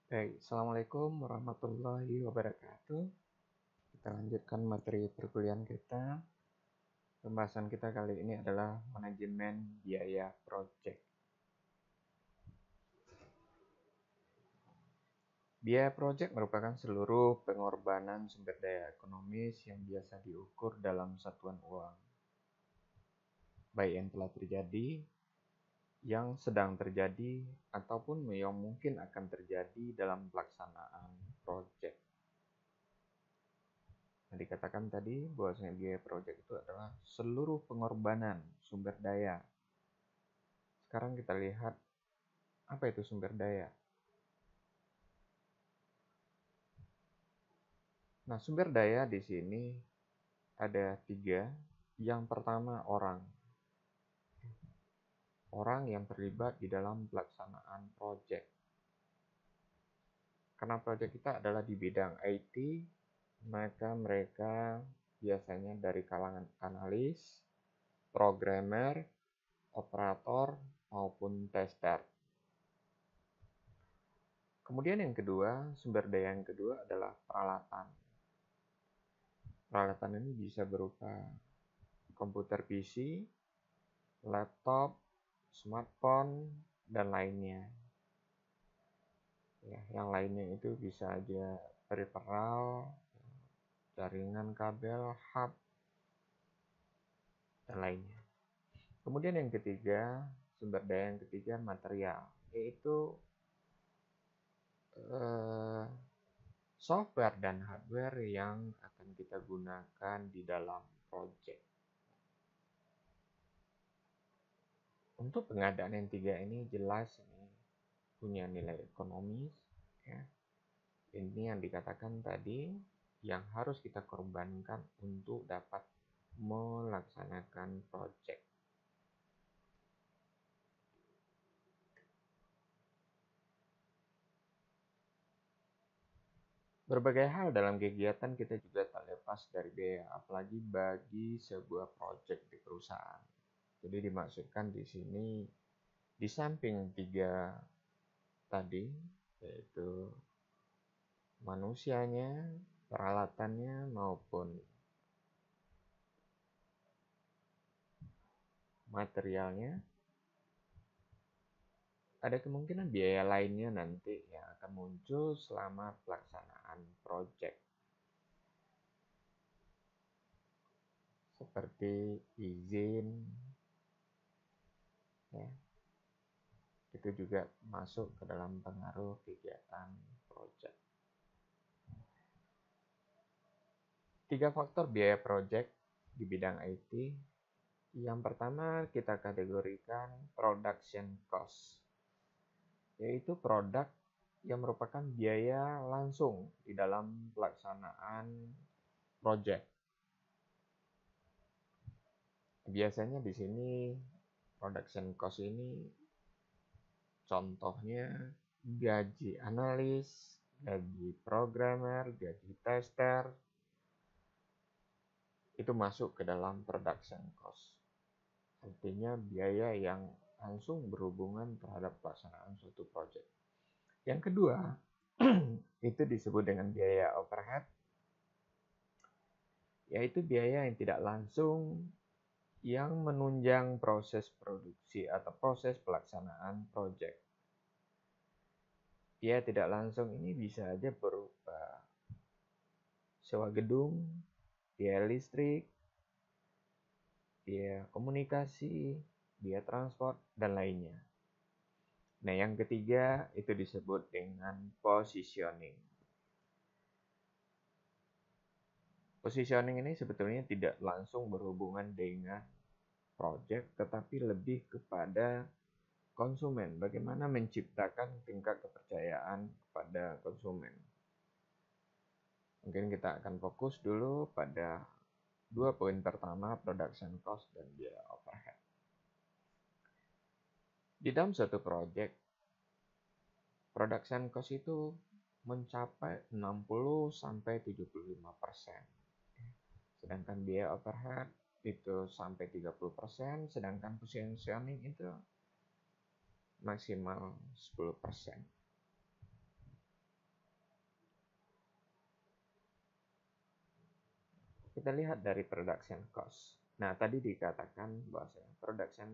Baik, Assalamualaikum warahmatullahi wabarakatuh. Kita lanjutkan materi perkuliahan kita. Pembahasan kita kali ini adalah manajemen biaya proyek. Biaya proyek merupakan seluruh pengorbanan sumber daya ekonomis yang biasa diukur dalam satuan uang, baik yang telah terjadi, yang sedang terjadi, ataupun yang mungkin akan terjadi dalam pelaksanaan proyek. Yang dikatakan tadi bahwasanya biaya proyek itu adalah seluruh pengorbanan sumber daya. Sekarang kita lihat apa itu sumber daya. Nah, sumber daya di sini ada 3. Yang pertama orang. Orang yang terlibat di dalam pelaksanaan proyek. Karena proyek kita adalah di bidang IT, maka mereka biasanya dari kalangan analis, programmer, operator, maupun tester. Kemudian yang kedua, sumber daya yang kedua adalah peralatan. Peralatan ini bisa berupa komputer PC, laptop, smartphone, dan lainnya. Ya, yang lainnya itu bisa aja peripheral, jaringan kabel, hub, dan lainnya. Kemudian yang ketiga, sumber daya yang ketiga material, yaitu software dan hardware yang akan kita gunakan di dalam project. Untuk pengadaan yang 3 ini jelas ini punya nilai ekonomis, ya. Ini yang dikatakan tadi yang harus kita korbankan untuk dapat melaksanakan project. Berbagai hal dalam kegiatan kita juga tak lepas dari biaya, apalagi bagi sebuah project di perusahaan. Jadi dimaksudkan di sini di samping 3 tadi, yaitu manusianya, peralatannya, maupun materialnya, ada kemungkinan biaya lainnya nanti yang akan muncul selama pelaksanaan proyek. Seperti izin, ya, itu juga masuk ke dalam pengaruh kegiatan proyek. 3 faktor biaya proyek di bidang IT. Yang pertama kita kategorikan production cost, yaitu produk yang merupakan biaya langsung di dalam pelaksanaan proyek. Biasanya di sini production cost ini contohnya gaji analis, gaji programmer, gaji tester, itu masuk ke dalam production cost. Artinya biaya yang langsung berhubungan terhadap pelaksanaan suatu proyek. Yang kedua, itu disebut dengan biaya overhead, yaitu biaya yang tidak langsung yang menunjang proses produksi atau proses pelaksanaan proyek. Biaya tidak langsung ini bisa aja berupa sewa gedung, biaya listrik, biaya komunikasi, biaya transport, dan lainnya. Nah, yang ketiga itu disebut dengan positioning. Positioning ini sebetulnya tidak langsung berhubungan dengan project, tetapi lebih kepada konsumen. Bagaimana menciptakan tingkat kepercayaan kepada konsumen. Mungkin kita akan fokus dulu pada 2 poin pertama, production cost dan biaya overhead. Di dalam suatu project, production cost itu mencapai 60-75%. Sedangkan biaya overhead itu sampai 30%, sedangkan positioning itu maksimal 10%. Kita lihat dari production cost. Nah, tadi dikatakan bahwa production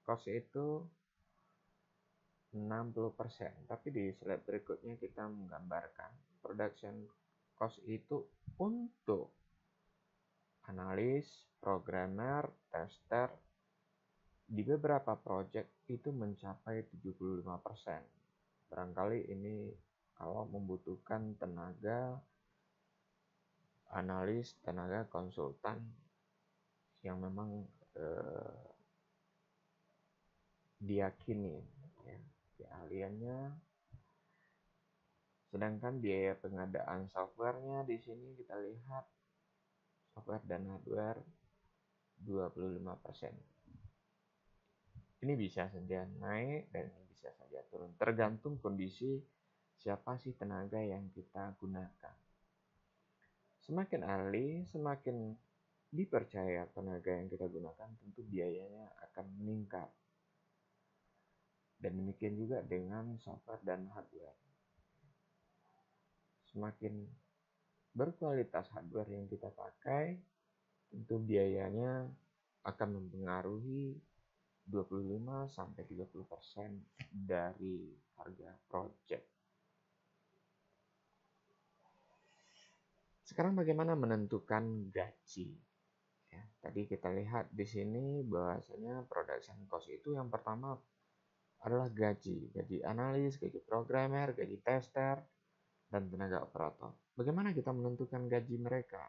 cost itu 60%, tapi di slide berikutnya kita menggambarkan production cost itu untuk analis, programmer, tester di beberapa project itu mencapai 75%. Barangkali ini kalau membutuhkan tenaga analis, tenaga konsultan yang memang diyakini ya, keahliannya. Sedangkan biaya pengadaan softwarenya di sini kita lihat software dan hardware 25%. Ini bisa saja naik dan bisa saja turun, tergantung kondisi siapa sih tenaga yang kita gunakan. Semakin ahli, semakin dipercaya tenaga yang kita gunakan, tentu biayanya akan meningkat. Dan demikian juga dengan software dan hardware. Semakin berkualitas hardware yang kita pakai, tentu biayanya akan mempengaruhi 25-30% dari harga project. Sekarang bagaimana menentukan gaji? Ya, tadi kita lihat di sini bahwasanya production cost itu yang pertama adalah gaji analis, gaji programmer, gaji tester, dan tenaga operator. Bagaimana kita menentukan gaji mereka?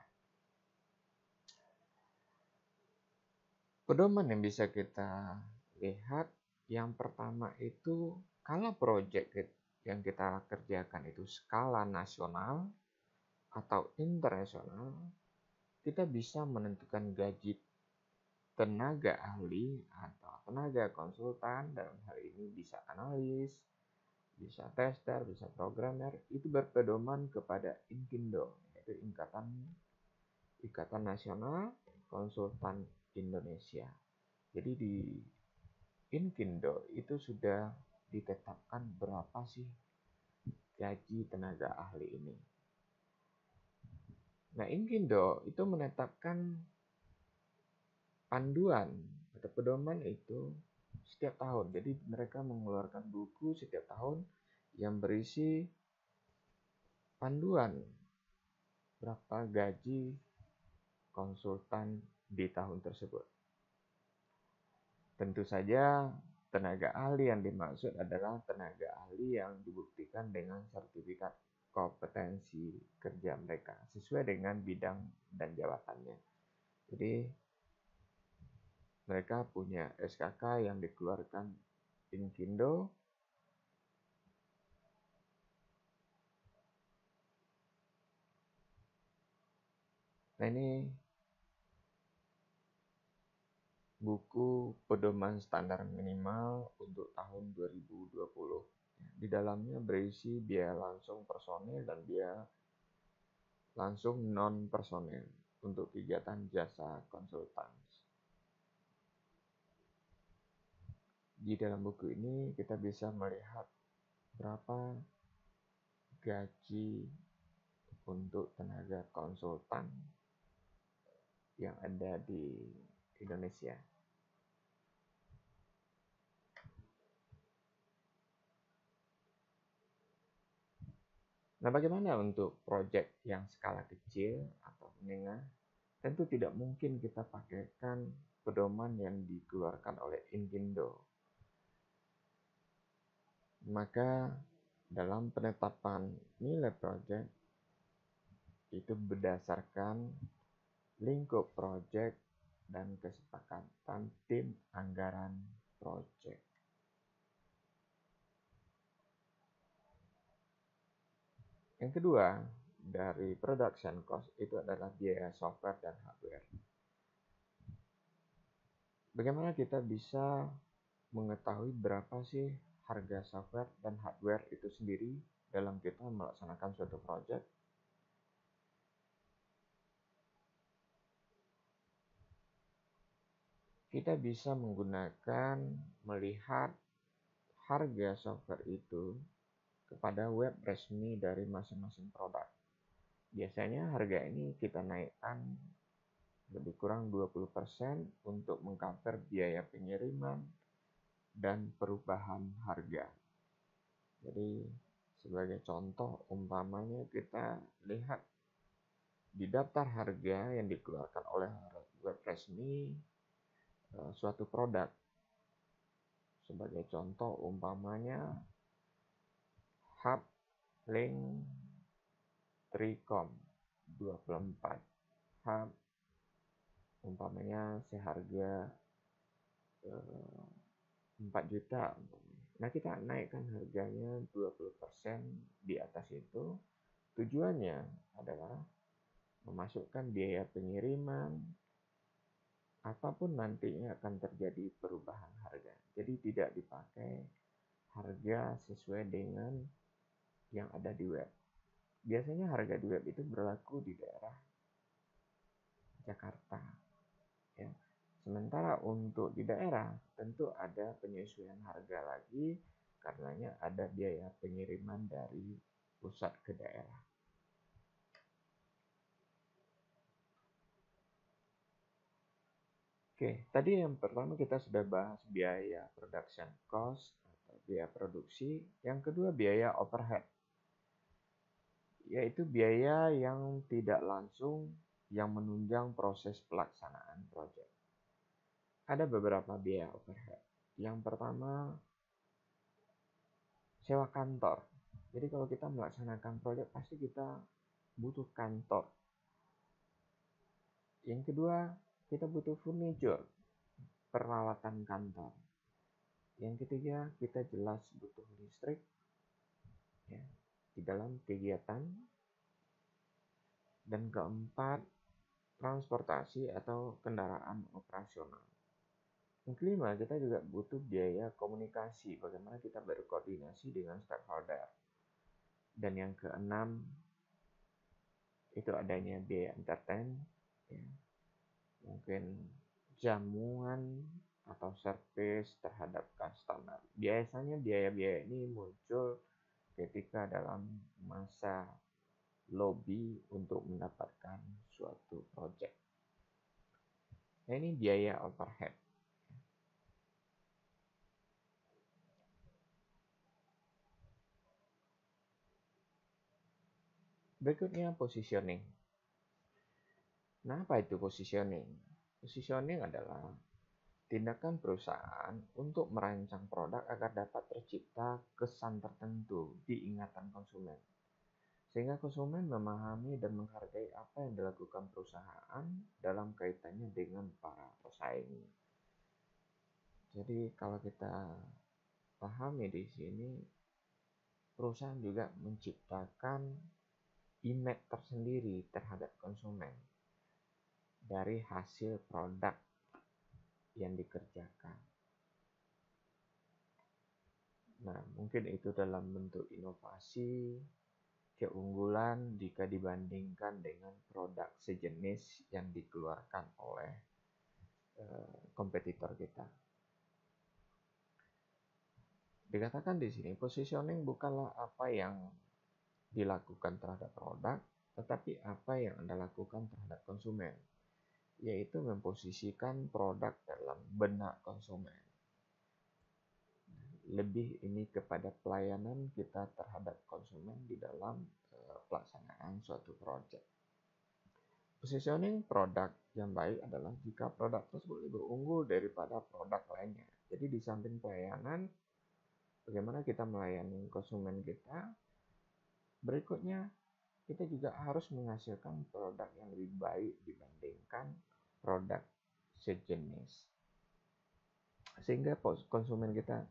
Pedoman yang bisa kita lihat, yang pertama itu kalau project yang kita kerjakan itu skala nasional atau internasional, kita bisa menentukan gaji tenaga ahli atau tenaga konsultan, dalam hal ini bisa analis, bisa tester, bisa programmer, itu berpedoman kepada Inkindo, yaitu Ikatan Nasional Konsultan Indonesia. Jadi di Inkindo itu sudah ditetapkan berapa sih gaji tenaga ahli ini. Nah, Inkindo itu menetapkan panduan atau pedoman itu setiap tahun. Jadi mereka mengeluarkan buku setiap tahun yang berisi panduan berapa gaji konsultan di tahun tersebut. Tentu saja tenaga ahli yang dimaksud adalah tenaga ahli yang dibuktikan dengan sertifikat kompetensi kerja mereka sesuai dengan bidang dan jabatannya. Jadi mereka punya SKK yang dikeluarkan Inkindo. Nah, ini buku pedoman standar minimal untuk tahun 2020. Di dalamnya berisi biaya langsung personil dan biaya langsung non personil untuk kegiatan jasa konsultan. Di dalam buku ini kita bisa melihat berapa gaji untuk tenaga konsultan yang ada di Indonesia. Nah, bagaimana untuk proyek yang skala kecil atau menengah? Tentu tidak mungkin kita pakaikan pedoman yang dikeluarkan oleh Inkindo. Maka dalam penetapan nilai proyek itu berdasarkan lingkup proyek dan kesepakatan tim anggaran proyek. Yang kedua, dari production cost itu adalah biaya software dan hardware. Bagaimana kita bisa mengetahui berapa sih harga software dan hardware itu sendiri dalam kita melaksanakan suatu proyek? Kita bisa melihat harga software itu kepada web resmi dari masing-masing produk. Biasanya harga ini kita naikkan lebih kurang 20% untuk mengcover biaya pengiriman dan perubahan harga. Jadi sebagai contoh, umpamanya kita lihat di daftar harga yang dikeluarkan oleh web resmi suatu produk. Sebagai contoh, umpamanya hub link Tricom 24 hub, umpamanya seharga 4 juta. Nah, kita naikkan harganya 20% di atas itu. Tujuannya adalah memasukkan biaya pengiriman ataupun nantinya akan terjadi perubahan harga. Jadi tidak dipakai harga sesuai dengan yang ada di web. Biasanya harga di web itu berlaku di daerah Jakarta. Ya. Sementara untuk di daerah tentu ada penyesuaian harga lagi, karenanya ada biaya pengiriman dari pusat ke daerah. Oke, tadi yang pertama kita sudah bahas biaya production cost atau biaya produksi. Yang kedua biaya overhead, yaitu biaya yang tidak langsung yang menunjang proses pelaksanaan proyek. Ada beberapa biaya overhead. Yang pertama, sewa kantor. Jadi kalau kita melaksanakan proyek pasti kita butuh kantor. Yang kedua, kita butuh furniture, peralatan kantor. Yang ketiga, kita jelas butuh listrik ya, di dalam kegiatan. Dan keempat, transportasi atau kendaraan operasional. Yang kelima, kita juga butuh biaya komunikasi, bagaimana kita berkoordinasi dengan stakeholder. Dan yang keenam, itu adanya biaya entertain, ya. Mungkin jamuan atau service terhadap customer. Biasanya biaya-biaya ini muncul ketika dalam masa lobby untuk mendapatkan suatu project. Nah, ini biaya overhead. Berikutnya positioning. Nah, apa itu positioning? Positioning adalah tindakan perusahaan untuk merancang produk agar dapat tercipta kesan tertentu di ingatan konsumen. Sehingga konsumen memahami dan menghargai apa yang dilakukan perusahaan dalam kaitannya dengan para pesaing. Jadi kalau kita pahami di sini, perusahaan juga menciptakan image tersendiri terhadap konsumen dari hasil produk yang dikerjakan. Nah, mungkin itu dalam bentuk inovasi, keunggulan jika dibandingkan dengan produk sejenis yang dikeluarkan oleh kompetitor kita. Dikatakan di sini, positioning bukanlah apa yang dilakukan terhadap produk, tetapi apa yang Anda lakukan terhadap konsumen, yaitu memposisikan produk dalam benak konsumen. Lebih ini kepada pelayanan kita terhadap konsumen di dalam pelaksanaan suatu proyek. Positioning produk yang baik adalah jika produk tersebut lebih unggul daripada produk lainnya. Jadi di samping pelayanan, bagaimana kita melayani konsumen kita, berikutnya kita juga harus menghasilkan produk yang lebih baik dibandingkan produk sejenis. Sehingga konsumen kita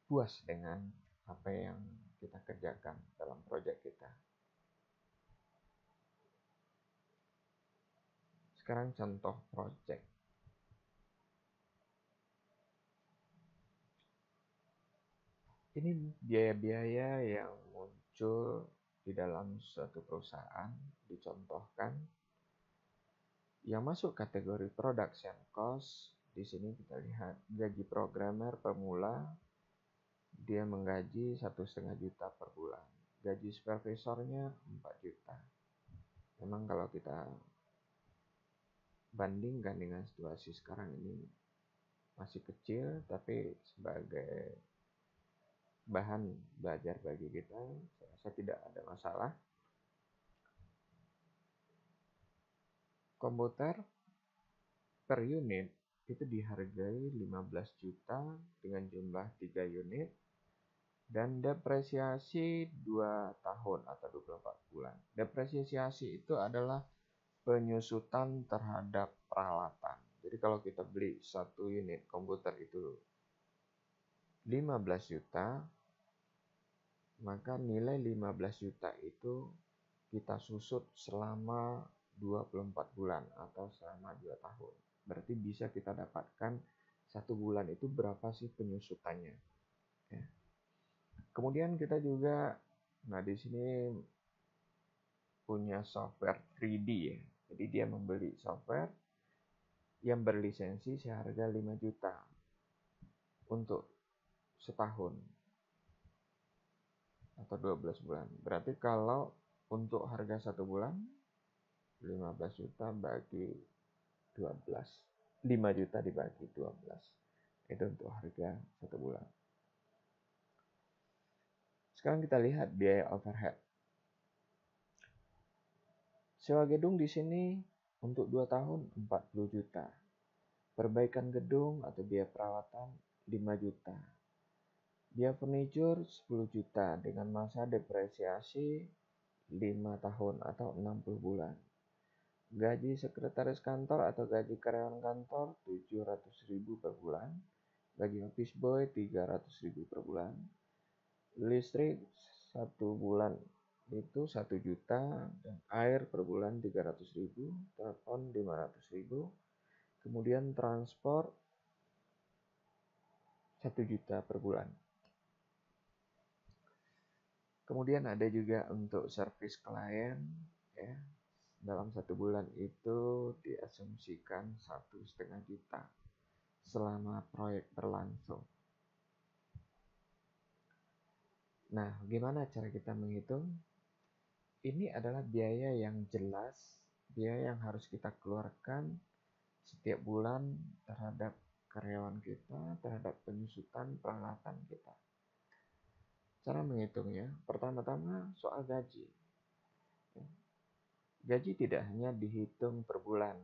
puas dengan apa yang kita kerjakan dalam proyek kita. Sekarang contoh proyek. Ini biaya-biaya yang muncul di dalam suatu perusahaan, dicontohkan. Yang masuk kategori production cost, di sini kita lihat gaji programmer pemula, dia menggaji 1,5 juta per bulan. Gaji supervisornya 4 juta. Memang kalau kita bandingkan dengan situasi sekarang ini masih kecil, tapi sebagai bahan belajar bagi kita, saya rasa tidak ada masalah. Komputer per unit itu dihargai 15 juta dengan jumlah 3 unit dan depresiasi 2 tahun atau 24 bulan. Depresiasi itu adalah penyusutan terhadap peralatan. Jadi kalau kita beli satu unit komputer itu 15 juta, maka nilai 15 juta itu kita susut selama 24 bulan atau selama 2 tahun. Berarti bisa kita dapatkan satu bulan itu berapa sih penyusutannya. Ya. Kemudian kita juga, nah di sini punya software 3D ya. Jadi dia membeli software yang berlisensi seharga 5 juta untuk setahun atau 12 bulan. Berarti kalau untuk harga 1 bulan 15 juta bagi 12. 5 juta dibagi 12. Itu untuk harga 1 bulan. Sekarang kita lihat biaya overhead. Sewa gedung di sini untuk 2 tahun 40 juta. Perbaikan gedung atau biaya perawatan 5 juta. Biaya furniture 10 juta dengan masa depresiasi 5 tahun atau 60 bulan. Gaji sekretaris kantor atau gaji karyawan kantor 700.000 per bulan. Gaji office boy 300.000 per bulan. Listrik 1 bulan itu 1 juta dan air per bulan 300.000, telepon 500.000. Kemudian transport 1 juta per bulan. Kemudian ada juga untuk servis klien ya. Dalam 1 bulan itu diasumsikan 1,5 juta selama proyek berlangsung. Nah, gimana cara kita menghitung? Ini adalah biaya yang jelas, biaya yang harus kita keluarkan setiap bulan terhadap karyawan kita, terhadap penyusutan peralatan kita. Cara menghitungnya, pertama-tama soal gaji. Gaji tidak hanya dihitung per bulan.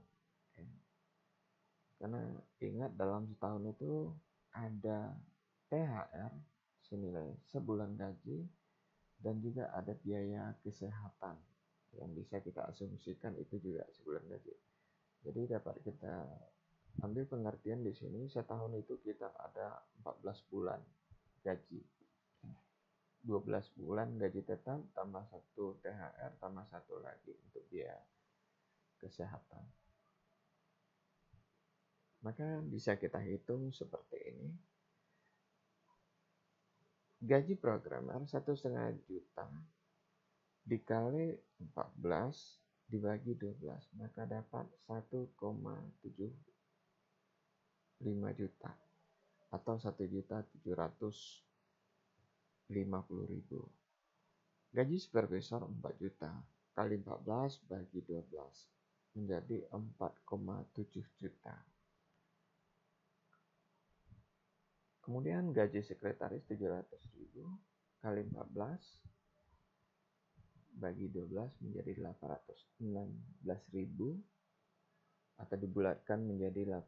Karena ingat dalam setahun itu ada THR senilai sebulan gaji dan juga ada biaya kesehatan yang bisa kita asumsikan itu juga sebulan gaji. Jadi dapat kita ambil pengertian di sini setahun itu kita ada 14 bulan gaji. 12 bulan gaji tetap tambah 1 THR tambah 1 lagi untuk biaya kesehatan. Maka bisa kita hitung seperti ini. Gaji programmer 1,5 juta dikali 14 dibagi 12, maka dapat 1,75 juta atau 1.750.000. Gaji supervisor 4 juta kali 14 bagi 12 menjadi 4,7 juta. Kemudian gaji sekretaris 700.000 kali 14 bagi 12 menjadi 816.000 atau dibulatkan menjadi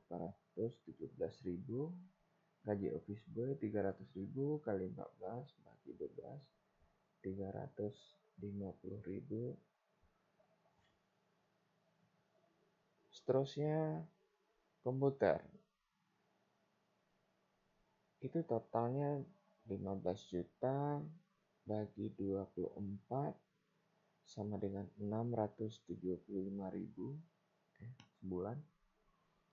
817.000. Gaji office boy 300.000 kali 14 bagi 12 350.000. Seterusnya komputer. Itu totalnya 15 juta bagi 24 sama dengan 675.000 sebulan.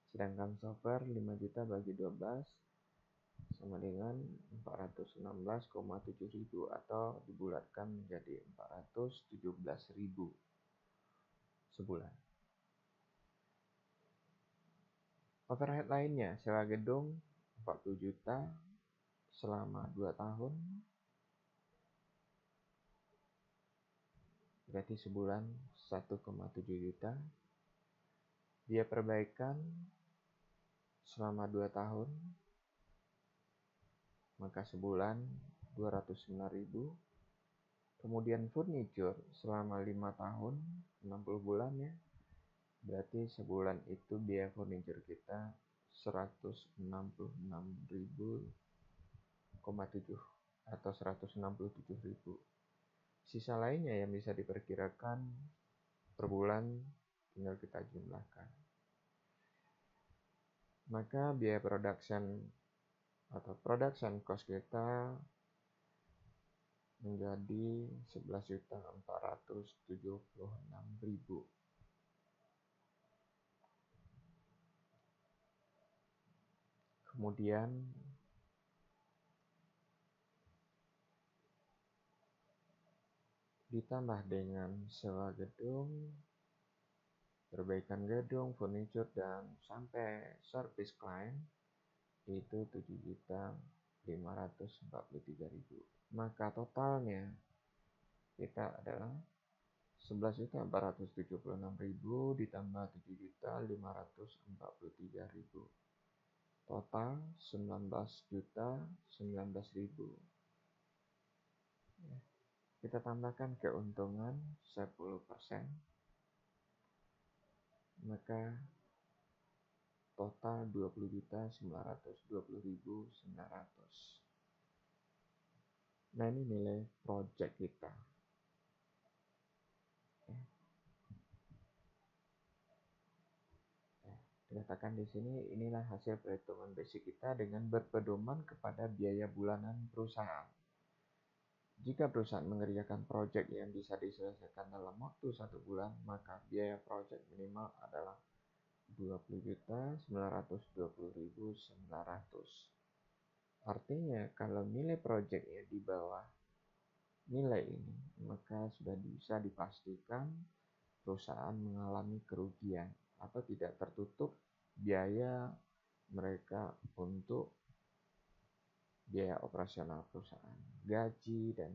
Sedangkan software 5 juta bagi 12 sama dengan 416,7.000 atau dibulatkan menjadi 417.000 sebulan. Overhead lainnya, sewa gedung 40 juta selama 2 tahun. Berarti sebulan 1,7 juta. Biaya perbaikan selama 2 tahun, maka sebulan 209.000. Kemudian furniture selama 5 tahun, 60 bulan ya. Berarti sebulan itu biaya furniture kita 166.000,7 atau 167.000. Sisa lainnya yang bisa diperkirakan per bulan tinggal kita jumlahkan. Maka biaya production atau production cost kita menjadi 11.476.000. Kemudian ditambah dengan sewa gedung, perbaikan gedung, furniture, dan sampai service client itu 7.543.000. Maka totalnya kita adalah 11.476.000 ditambah 7.543.000. Total 19.019.000. Kita tambahkan keuntungan 10%, maka total 20.920.900. Nah, ini nilai project kita. Dikatakan di sini, inilah hasil perhitungan basic kita dengan berpedoman kepada biaya bulanan perusahaan. Jika perusahaan mengerjakan proyek yang bisa diselesaikan dalam waktu 1 bulan, maka biaya proyek minimal adalah 20.920.900. Artinya, kalau nilai proyeknya di bawah nilai ini, maka sudah bisa dipastikan perusahaan mengalami kerugian atau tidak tertutup biaya mereka untuk biaya operasional perusahaan, gaji dan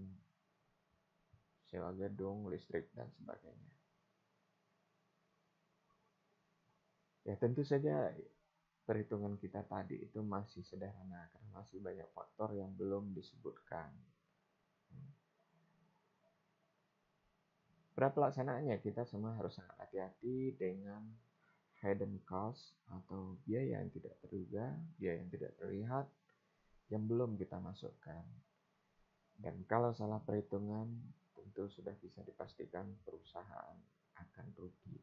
sewa gedung, listrik, dan sebagainya. Ya, tentu saja perhitungan kita tadi itu masih sederhana karena masih banyak faktor yang belum disebutkan. Pada pelaksanaannya kita semua harus sangat hati-hati dengan hidden cost atau biaya yang tidak terduga, biaya yang tidak terlihat yang belum kita masukkan. Dan kalau salah perhitungan, tentu sudah bisa dipastikan perusahaan akan rugi.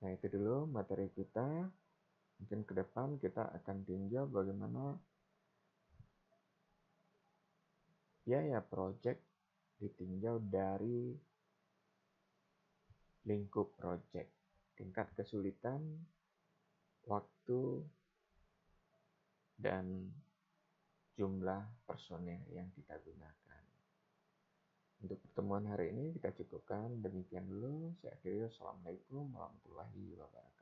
Nah, itu dulu materi kita. Mungkin ke depan kita akan tinjau bagaimana biaya proyek ditinjau dari lingkup proyek, tingkat kesulitan, waktu, dan jumlah personil yang kita gunakan. Untuk pertemuan hari ini kita cukupkan demikian dulu. Saya akhiri. Assalamualaikum warahmatullahi wabarakatuh.